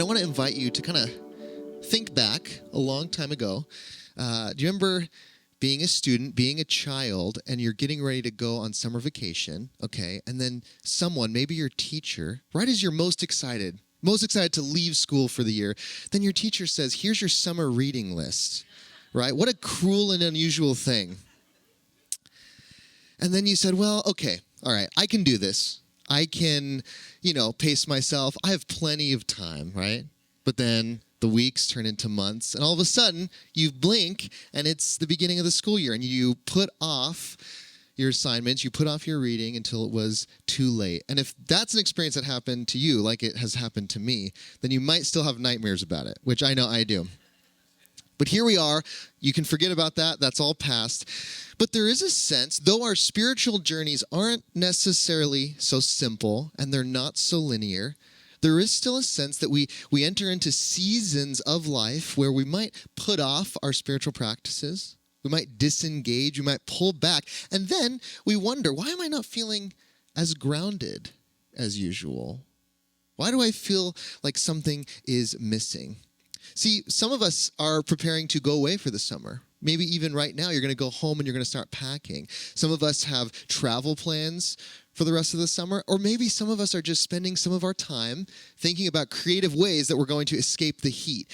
I want to invite you to kind of think back a long time ago. Do you remember being a student, being a child, and you're getting ready to go on summer vacation, okay? And then someone, maybe your teacher, right as you're most excited to leave school for the year, then your teacher says, here's your summer reading list, right? What a cruel and unusual thing. And then you said, well, okay, all right, I can do this. I can, pace myself. I have plenty of time, right? But then the weeks turn into months, and all of a sudden, you blink, and it's the beginning of the school year, and you put off your assignments, you put off your reading until it was too late. And if that's an experience that happened to you, like it has happened to me, then you might still have nightmares about it, which I know I do. But here we are. You can forget about that. That's all past. But there is a sense, though our spiritual journeys aren't necessarily so simple and they're not so linear, there is still a sense that we enter into seasons of life where we might put off our spiritual practices. We might disengage. We might pull back. And then we wonder, why am I not feeling as grounded as usual? Why do I feel like something is missing? See, some of us are preparing to go away for the summer. Maybe even right now, you're going to go home and you're going to start packing. Some of us have travel plans for the rest of the summer, or maybe some of us are just spending some of our time thinking about creative ways that we're going to escape the heat.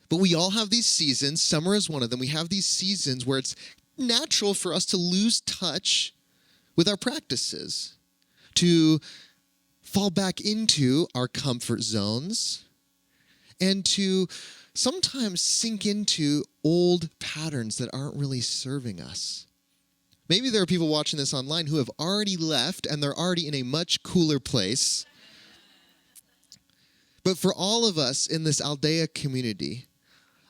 But we all have these seasons. Summer is one of them. We have these seasons where it's natural for us to lose touch with our practices, to fall back into our comfort zones, and to sometimes sink into old patterns that aren't really serving us. Maybe there are people watching this online who have already left and they're already in a much cooler place. But for all of us in this Aldea community,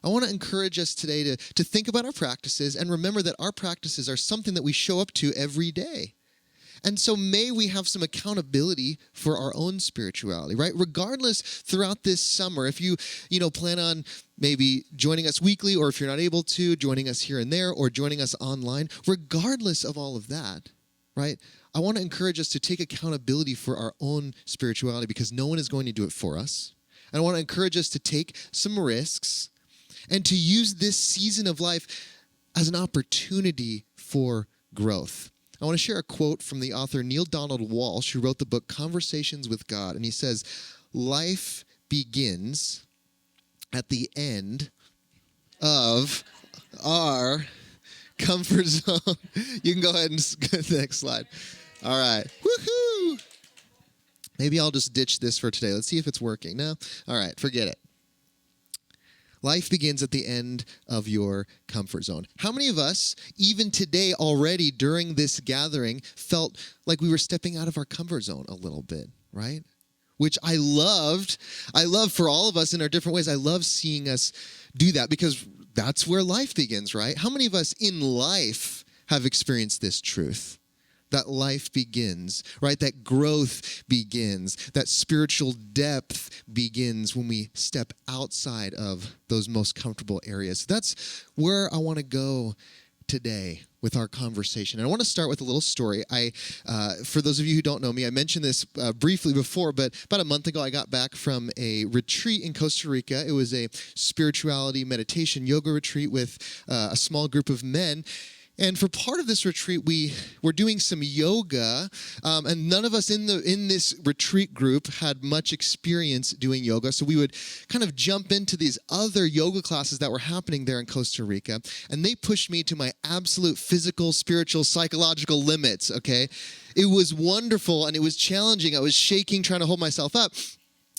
I want to encourage us today to think about our practices and remember that our practices are something that we show up to every day. And so may we have some accountability for our own spirituality, right? Regardless, throughout this summer, if you plan on maybe joining us weekly, or if you're not able to, joining us here and there, or joining us online, regardless of all of that, right? I want to encourage us to take accountability for our own spirituality because no one is going to do it for us. And I want to encourage us to take some risks and to use this season of life as an opportunity for growth. I want to share a quote from the author Neale Walsch, who wrote the book Conversations with God. And he says, life begins at the end of our comfort zone. You can go ahead and go to the next slide. All right. Woohoo! Maybe I'll just ditch this for today. Let's see if it's working. No? All right. Forget it. Life begins at the end of your comfort zone. How many of us, even today already during this gathering, felt like we were stepping out of our comfort zone a little bit, right? Which I loved. I love for all of us in our different ways. I love seeing us do that because that's where life begins, right? How many of us in life have experienced this truth? That life begins, right? That growth begins. That spiritual depth begins when we step outside of those most comfortable areas. That's where I want to go today with our conversation. And I want to start with a little story. For those of you who don't know me, I mentioned this briefly before, but about a month ago, I got back from a retreat in Costa Rica. It was a spirituality, meditation, yoga retreat with a small group of men. And for part of this retreat, we were doing some yoga, and none of us in this retreat group had much experience doing yoga. So we would kind of jump into these other yoga classes that were happening there in Costa Rica, and they pushed me to my absolute physical, spiritual, psychological limits, okay? It was wonderful, and it was challenging. I was shaking, trying to hold myself up.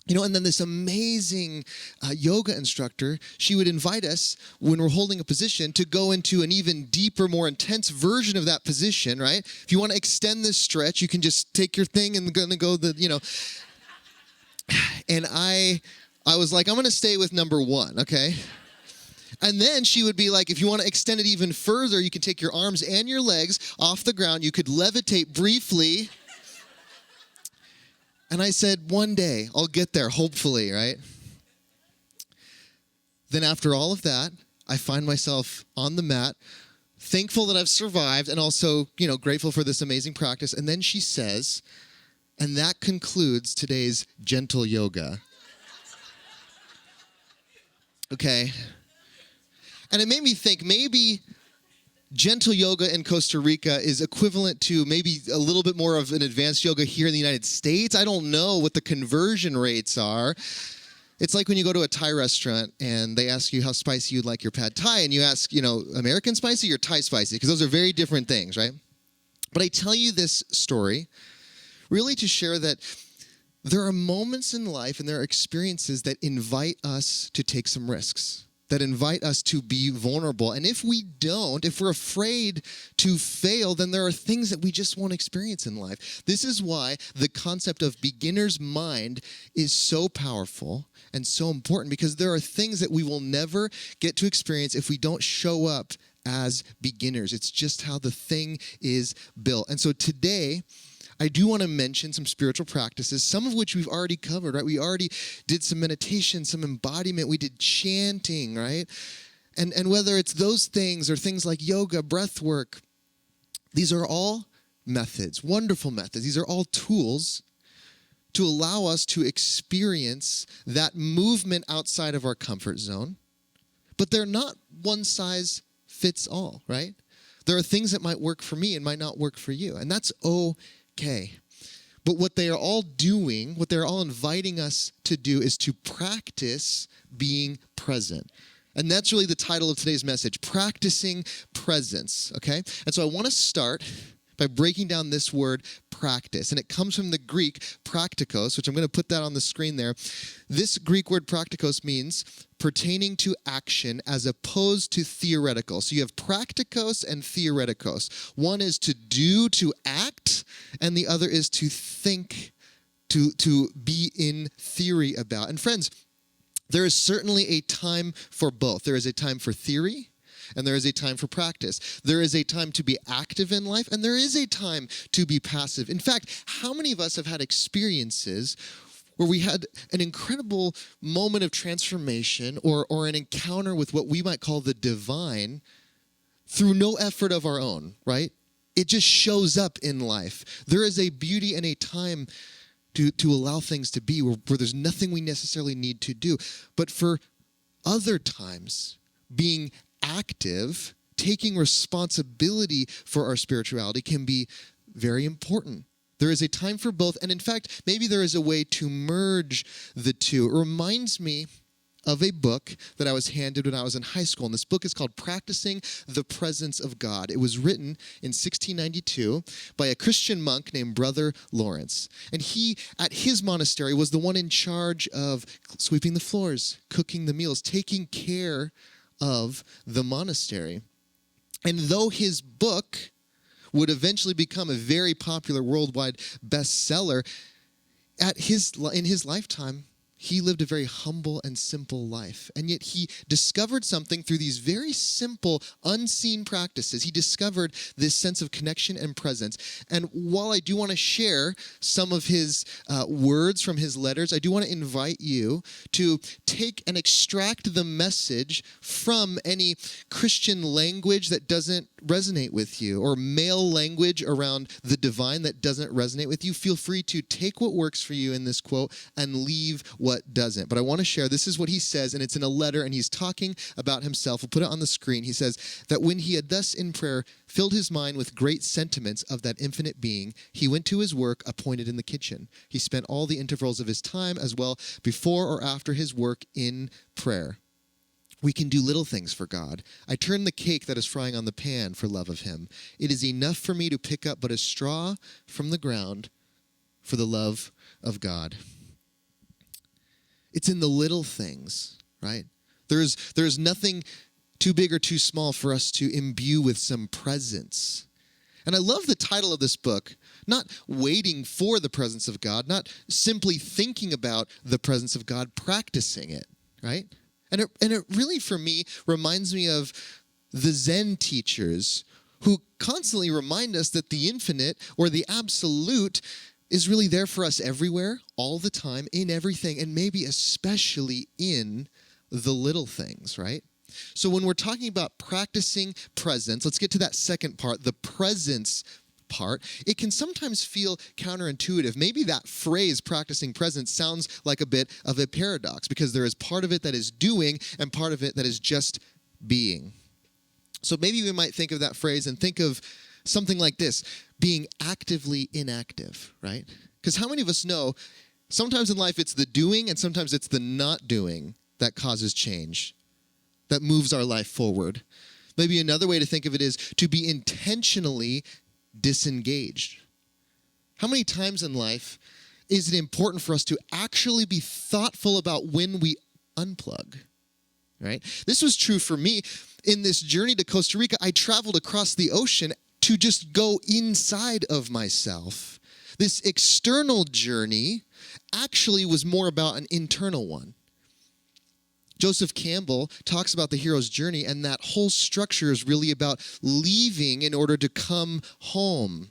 And then this amazing yoga instructor, she would invite us when we're holding a position to go into an even deeper, more intense version of that position, right? If you want to extend this stretch, you can just take your thing and go And I was like, I'm going to stay with number one, okay? And then she would be like, if you want to extend it even further, you can take your arms and your legs off the ground. You could levitate briefly. And I said, one day, I'll get there, hopefully, right? Then after all of that, I find myself on the mat, thankful that I've survived, and also, grateful for this amazing practice. And then she says, and that concludes today's gentle yoga. okay? And it made me think maybe gentle yoga in Costa Rica is equivalent to maybe a little bit more of an advanced yoga here in the United States. I don't know what the conversion rates are. It's like when you go to a Thai restaurant and they ask you how spicy you'd like your pad Thai, and you ask, American spicy or Thai spicy, because those are very different things, right? But I tell you this story really to share that there are moments in life and there are experiences that invite us to take some risks, that invite us to be vulnerable. And if we're afraid to fail, then there are things that we just won't experience in life. This is why the concept of beginner's mind is so powerful and so important, because there are things that we will never get to experience if we don't show up as beginners. It's just how the thing is built. And so today, I do want to mention some spiritual practices, some of which we've already covered, right? We already did some meditation, some embodiment. We did chanting, right? And whether it's those things or things like yoga, breath work, these are all methods, wonderful methods. These are all tools to allow us to experience that movement outside of our comfort zone. But they're not one size fits all, right? There are things that might work for me and might not work for you, and that's okay. But what they are all doing, what they're all inviting us to do is to practice being present. And that's really the title of today's message, Practicing Presence, okay? And so I want to start by breaking down this word practice. And it comes from the Greek praktikos, which I'm going to put that on the screen there. This Greek word praktikos means pertaining to action as opposed to theoretical. So you have praktikos and theoretikos. One is to do, to act, and the other is to think, to be in theory about. And friends, there is certainly a time for both. There is a time for theory, and there is a time for practice. There is a time to be active in life, and there is a time to be passive. In fact, how many of us have had experiences where we had an incredible moment of transformation or an encounter with what we might call the divine through no effort of our own, right? It just shows up in life. There is a beauty and a time to allow things to be where there's nothing we necessarily need to do. But for other times, being active, taking responsibility for our spirituality can be very important. There is a time for both, and in fact, maybe there is a way to merge the two. It reminds me of a book that I was handed when I was in high school, and this book is called Practicing the Presence of God. It was written in 1692 by a Christian monk named Brother Lawrence, and he, at his monastery, was the one in charge of sweeping the floors, cooking the meals, taking care of the monastery. And though his book would eventually become a very popular worldwide bestseller, in his lifetime, he lived a very humble and simple life. And yet he discovered something through these very simple, unseen practices. He discovered this sense of connection and presence. And while I do want to share some of his words from his letters, I do want to invite you to take and extract the message from any Christian language that doesn't resonate with you, or male language around the divine that doesn't resonate with you. Feel free to take what works for you in this quote and leave what doesn't. But I want to share, this is what he says, and it's in a letter, and he's talking about himself. We'll put it on the screen. He says that when he had thus in prayer filled his mind with great sentiments of that infinite being, he went to his work appointed in the kitchen. He spent all the intervals of his time as well before or after his work in prayer. We can do little things for God. I turn the cake that is frying on the pan for love of him. It is enough for me to pick up but a straw from the ground for the love of God. It's in the little things, right? There's nothing too big or too small for us to imbue with some presence. And I love the title of this book, not waiting for the presence of God, not simply thinking about the presence of God, practicing it, right? And it really, for me, reminds me of the Zen teachers who constantly remind us that the infinite or the absolute is really there for us everywhere, all the time, in everything, and maybe especially in the little things, right? So when we're talking about practicing presence, let's get to that second part, the presence part, it can sometimes feel counterintuitive. Maybe that phrase, practicing presence, sounds like a bit of a paradox because there is part of it that is doing and part of it that is just being. So maybe we might think of that phrase and think of something like this, being actively inactive, right? Because how many of us know sometimes in life it's the doing and sometimes it's the not doing that causes change, that moves our life forward. Maybe another way to think of it is to be intentionally disengaged. How many times in life is it important for us to actually be thoughtful about when we unplug, right? This was true for me. In this journey to Costa Rica, I traveled across the ocean to just go inside of myself. This external journey actually was more about an internal one. Joseph Campbell talks about the hero's journey, and that whole structure is really about leaving in order to come home.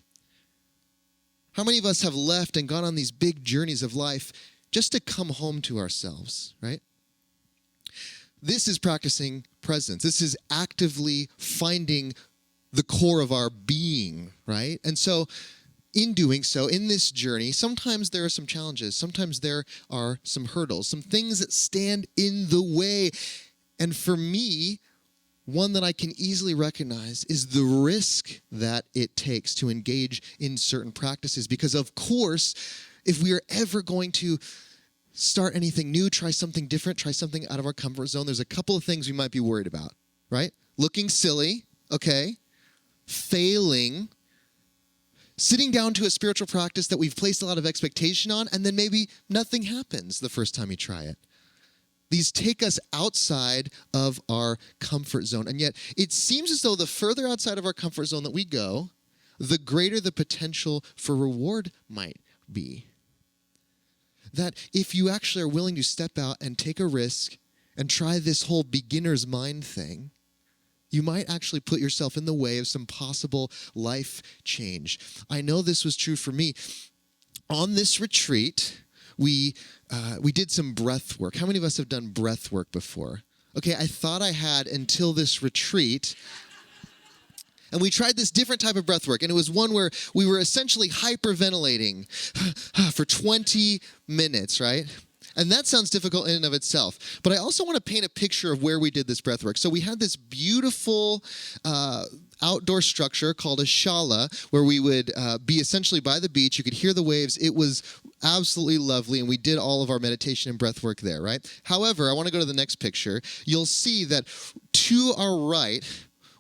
How many of us have left and gone on these big journeys of life just to come home to ourselves, right? This is practicing presence. This is actively finding the core of our being, right? And so in doing so, in this journey, sometimes there are some challenges. Sometimes there are some hurdles, some things that stand in the way. And for me, one that I can easily recognize is the risk that it takes to engage in certain practices. Because of course, if we are ever going to start anything new, try something different, try something out of our comfort zone, there's a couple of things we might be worried about, right? Looking silly, okay? Failing, sitting down to a spiritual practice that we've placed a lot of expectation on, and then maybe nothing happens the first time you try it. These take us outside of our comfort zone. And yet, it seems as though the further outside of our comfort zone that we go, the greater the potential for reward might be. That if you actually are willing to step out and take a risk and try this whole beginner's mind thing, you might actually put yourself in the way of some possible life change. I know this was true for me. On this retreat, we did some breath work. How many of us have done breath work before? Okay, I thought I had until this retreat. And we tried this different type of breath work, and it was one where we were essentially hyperventilating for 20 minutes, right? And that sounds difficult in and of itself. But I also want to paint a picture of where we did this breath work. So we had this beautiful outdoor structure called a shala, where we would be essentially by the beach. You could hear the waves. It was absolutely lovely, and we did all of our meditation and breath work there, right? However, I want to go to the next picture. You'll see that to our right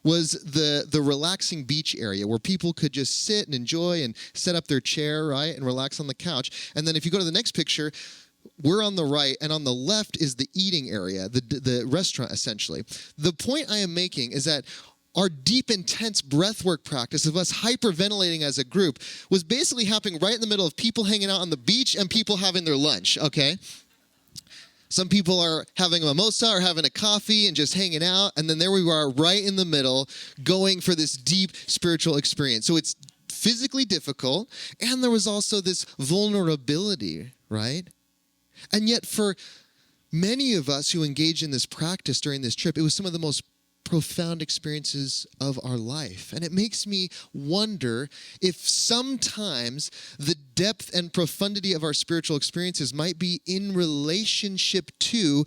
was the relaxing beach area where people could just sit and enjoy and set up their chair, right, and relax on the couch. And then if you go to the next picture, we're on the right, and on the left is the eating area, the restaurant, essentially. The point I am making is that our deep, intense breathwork practice of us hyperventilating as a group was basically happening right in the middle of people hanging out on the beach and people having their lunch, okay? Some people are having a mimosa or having a coffee and just hanging out, and then there we are right in the middle going for this deep spiritual experience. So it's physically difficult, and there was also this vulnerability, right? And yet for many of us who engaged in this practice during this trip, it was some of the most profound experiences of our life. And it makes me wonder if sometimes the depth and profundity of our spiritual experiences might be in relationship to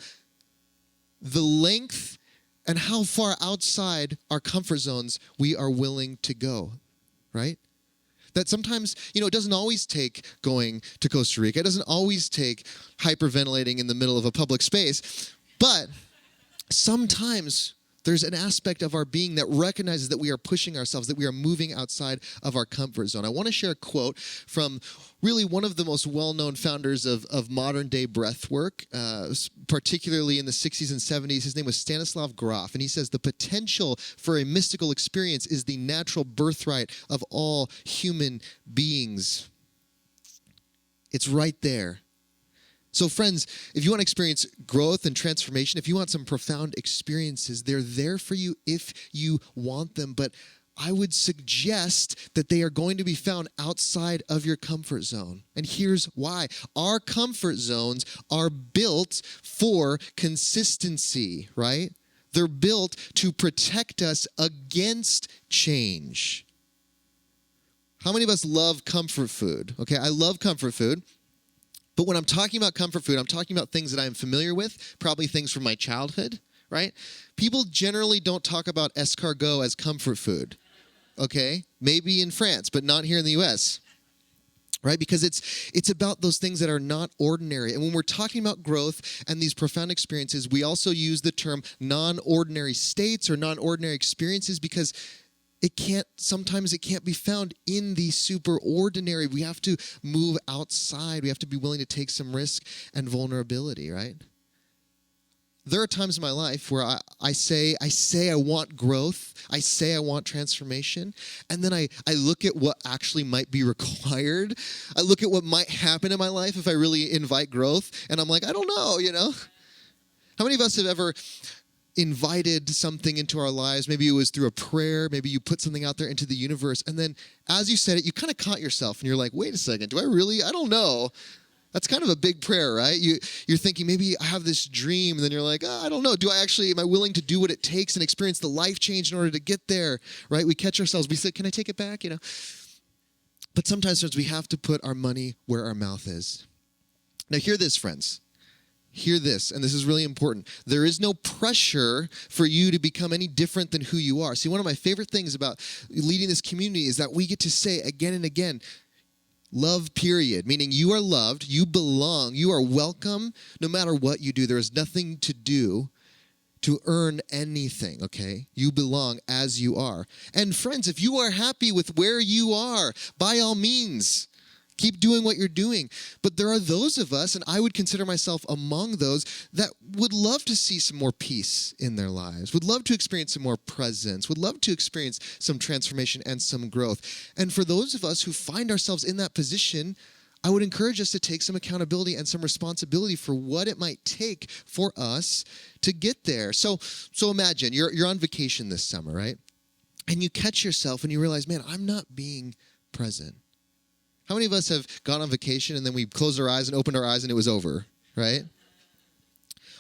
the length and how far outside our comfort zones we are willing to go, right? That sometimes, it doesn't always take going to Costa Rica. It doesn't always take hyperventilating in the middle of a public space. But sometimes there's an aspect of our being that recognizes that we are pushing ourselves, that we are moving outside of our comfort zone. I want to share a quote from really one of the most well-known founders of modern-day breath work, particularly in the 60s and 70s. His name was Stanislav Grof, and he says, "The potential for a mystical experience is the natural birthright of all human beings." It's right there. So friends, if you want to experience growth and transformation, if you want some profound experiences, they're there for you if you want them. But I would suggest that they are going to be found outside of your comfort zone. And here's why. Our comfort zones are built for consistency, right? They're built to protect us against change. How many of us love comfort food? Okay, I love comfort food. But when I'm talking about comfort food, I'm talking about things that I'm familiar with, probably things from my childhood, right? People generally don't talk about escargot as comfort food, okay? Maybe in France, but not here in the U.S., right? Because it's about those things that are not ordinary. And when we're talking about growth and these profound experiences, we also use the term non-ordinary states or non-ordinary experiences because sometimes it can't be found in the super ordinary. We have to move outside. We have to be willing to take some risk and vulnerability, right? There are times in my life where I say I want growth, I say I want transformation, and then I look at what actually might be required. I look at what might happen in my life if I really invite growth, and I'm like, I don't know, How many of us have ever invited something into our lives? Maybe it was through a prayer, maybe you put something out there into the universe, and then as you said it, you kind of caught yourself, and you're like, wait a second, I don't know. That's kind of a big prayer, right? You're thinking, maybe I have this dream, and then you're like, I don't know. Am I willing to do what it takes and experience the life change in order to get there, right? We catch ourselves. We say, can I take it back, But sometimes, friends, we have to put our money where our mouth is. Now, hear this, friends. Hear this, and this is really important. There is no pressure for you to become any different than who you are. See, one of my favorite things about leading this community is that we get to say again and again, love, period, meaning you are loved, you belong, you are welcome no matter what you do. There is nothing to do to earn anything, okay? You belong as you are. And friends, if you are happy with where you are, by all means, keep doing what you're doing. But there are those of us, and I would consider myself among those, that would love to see some more peace in their lives, would love to experience some more presence, would love to experience some transformation and some growth. And for those of us who find ourselves in that position, I would encourage us to take some accountability and some responsibility for what it might take for us to get there. So imagine you're on vacation this summer, right? And you catch yourself and you realize, man, I'm not being present. How many of us have gone on vacation and then we closed our eyes and opened our eyes and it was over, right?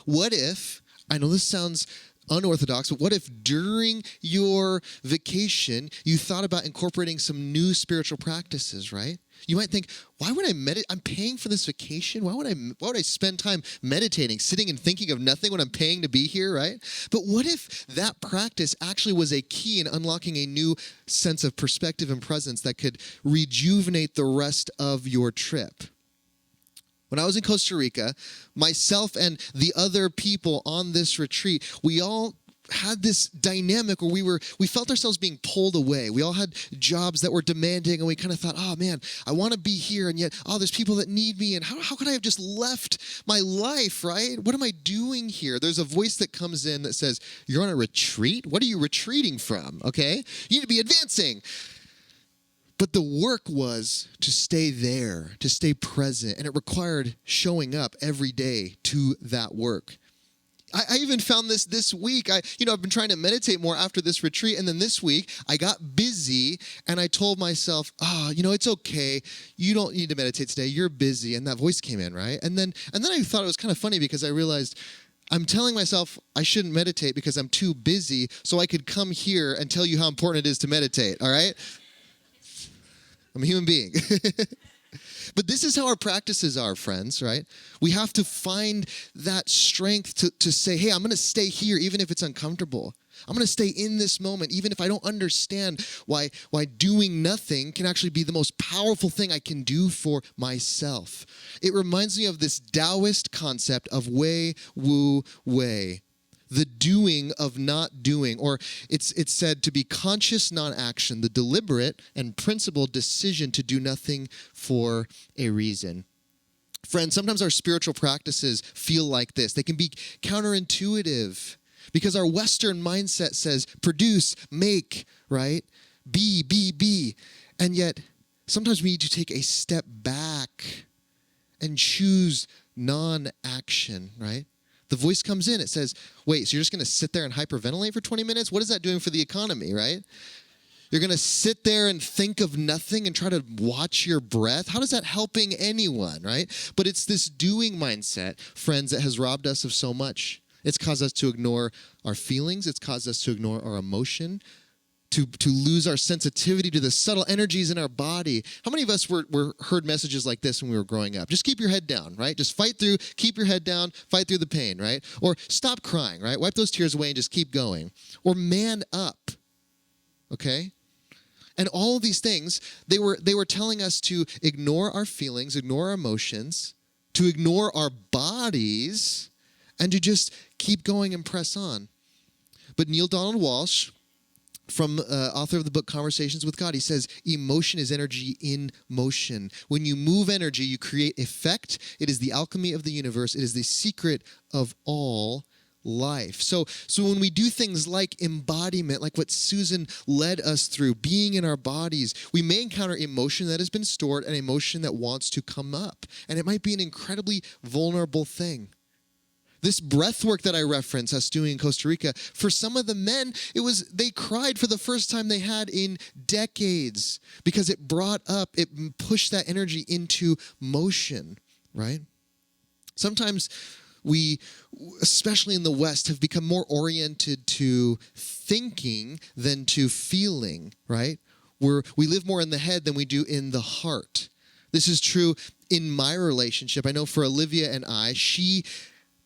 What if, I know this sounds unorthodox, but what if during your vacation you thought about incorporating some new spiritual practices, right? You might think, why would I meditate? I'm paying for this vacation. Why would I spend time meditating, sitting and thinking of nothing when I'm paying to be here, right? But what if that practice actually was a key in unlocking a new sense of perspective and presence that could rejuvenate the rest of your trip? When I was in Costa Rica, myself and the other people on this retreat, we all had this dynamic where we felt ourselves being pulled away. We all had jobs that were demanding, and we kind of thought, oh man, I want to be here, and yet, there's people that need me, and how could I have just left my life, right? What am I doing here? There's a voice that comes in that says, you're on a retreat? What are you retreating from, okay? You need to be advancing. But the work was to stay there, to stay present, and it required showing up every day to that work. I even found this week. I've been trying to meditate more after this retreat, and then this week I got busy, and I told myself, it's okay. You don't need to meditate today. You're busy, and that voice came in, right? And then I thought it was kind of funny because I realized I'm telling myself I shouldn't meditate because I'm too busy, so I could come here and tell you how important it is to meditate. All right? I'm a human being. But this is how our practices are, friends, right? We have to find that strength to say, hey, I'm going to stay here even if it's uncomfortable. I'm going to stay in this moment even if I don't understand why doing nothing can actually be the most powerful thing I can do for myself. It reminds me of this Taoist concept of Wei Wu Wei. The doing of not doing, or it's said to be conscious non-action, the deliberate and principled decision to do nothing for a reason. Friends, sometimes our spiritual practices feel like this. They can be counterintuitive because our Western mindset says produce, make, right? Be. And yet, sometimes we need to take a step back and choose non-action, right? The voice comes in, it says, wait, so you're just going to sit there and hyperventilate for 20 minutes? What is that doing for the economy, right? You're going to sit there and think of nothing and try to watch your breath? How is that helping anyone, right? But it's this doing mindset, friends, that has robbed us of so much. It's caused us to ignore our feelings. It's caused us to ignore our emotion, to lose our sensitivity to the subtle energies in our body. How many of us heard messages like this when we were growing up? Just keep your head down, right? Just fight through, keep your head down, fight through the pain, right? Or stop crying, right? Wipe those tears away and just keep going. Or man up, okay? And all of these things, they were telling us to ignore our feelings, ignore our emotions, to ignore our bodies, and to just keep going and press on. But Neale Donald Walsch, from author of the book Conversations with God, he says, emotion is energy in motion. When you move energy, you create effect. It is the alchemy of the universe. It is the secret of all life. So when we do things like embodiment, like what Susan led us through, being in our bodies, we may encounter emotion that has been stored and emotion that wants to come up. And it might be an incredibly vulnerable thing. This breath work that I referenced us doing in Costa Rica, for some of the men, they cried for the first time they had in decades because it pushed that energy into motion, right? Sometimes we, especially in the West, have become more oriented to thinking than to feeling, right? We live more in the head than we do in the heart. This is true in my relationship. I know for Olivia and I, she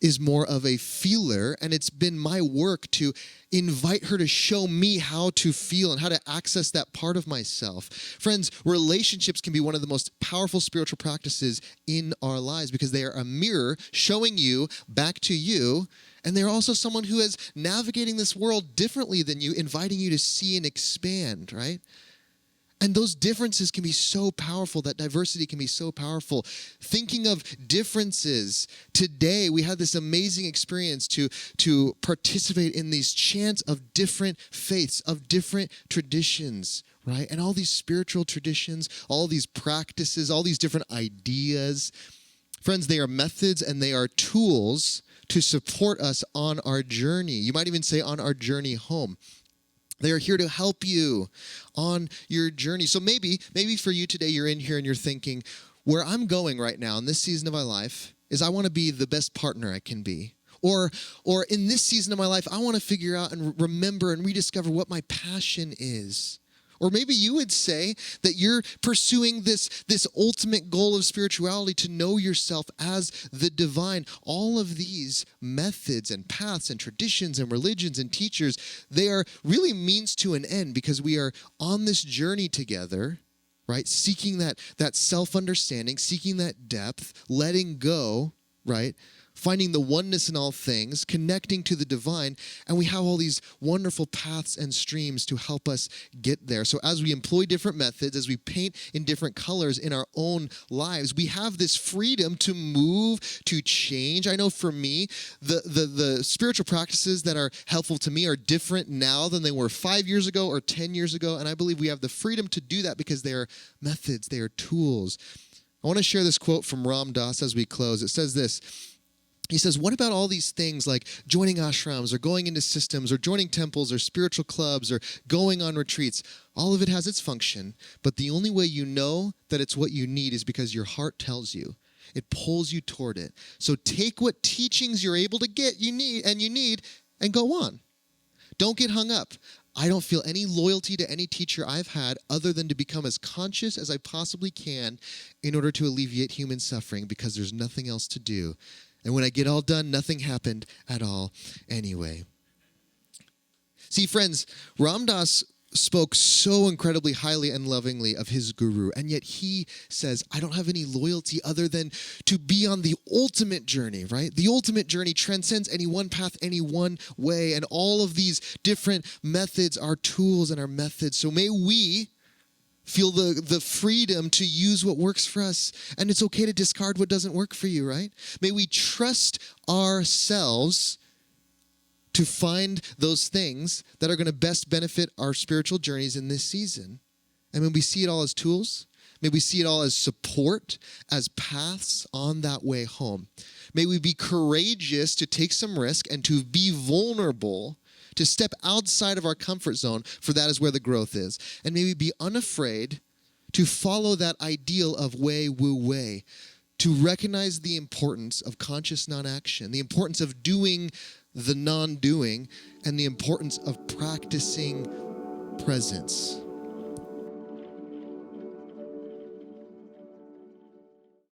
is more of a feeler, and it's been my work to invite her to show me how to feel and how to access that part of myself. Friends, relationships can be one of the most powerful spiritual practices in our lives because they are a mirror showing you back to you, and they're also someone who is navigating this world differently than you, inviting you to see and expand, right? And those differences can be so powerful. That diversity can be so powerful. Thinking of differences, today we had this amazing experience to participate in these chants of different faiths, of different traditions, right? And all these spiritual traditions, all these practices, all these different ideas. Friends, they are methods and they are tools to support us on our journey. You might even say on our journey home. They are here to help you on your journey. So maybe for you today, you're in here and you're thinking, where I'm going right now in this season of my life is I want to be the best partner I can be. Or in this season of my life, I want to figure out and remember and rediscover what my passion is. Or maybe you would say that you're pursuing this ultimate goal of spirituality to know yourself as the divine. All of these methods and paths and traditions and religions and teachers, they are really means to an end because we are on this journey together, right? Seeking that self-understanding, seeking that depth, letting go, right? Finding the oneness in all things, connecting to the divine, and we have all these wonderful paths and streams to help us get there. So as we employ different methods, as we paint in different colors in our own lives, we have this freedom to move, to change. I know for me, the spiritual practices that are helpful to me are different now than they were 5 years ago or 10 years ago, and I believe we have the freedom to do that because they are methods, they are tools. I want to share this quote from Ram Dass as we close. It says this. He says, what about all these things like joining ashrams or going into systems or joining temples or spiritual clubs or going on retreats? All of it has its function, but the only way you know that it's what you need is because your heart tells you. It pulls you toward it. So take what teachings you're able to get, you need, and go on. Don't get hung up. I don't feel any loyalty to any teacher I've had other than to become as conscious as I possibly can in order to alleviate human suffering because there's nothing else to do. And when I get all done, nothing happened at all anyway. See, friends, Ram Dass spoke so incredibly highly and lovingly of his guru, and yet he says, I don't have any loyalty other than to be on the ultimate journey, right? The ultimate journey transcends any one path, any one way, and all of these different methods are tools and are methods. So may we feel the freedom to use what works for us. And it's okay to discard what doesn't work for you, right? May we trust ourselves to find those things that are going to best benefit our spiritual journeys in this season. And when we see it all as tools, may we see it all as support, as paths on that way home. May we be courageous to take some risk and to be vulnerable, to step outside of our comfort zone, for that is where the growth is. And may we be unafraid to follow that ideal of Wei Wu Wei, to recognize the importance of conscious non-action, the importance of doing the non-doing, and the importance of practicing presence.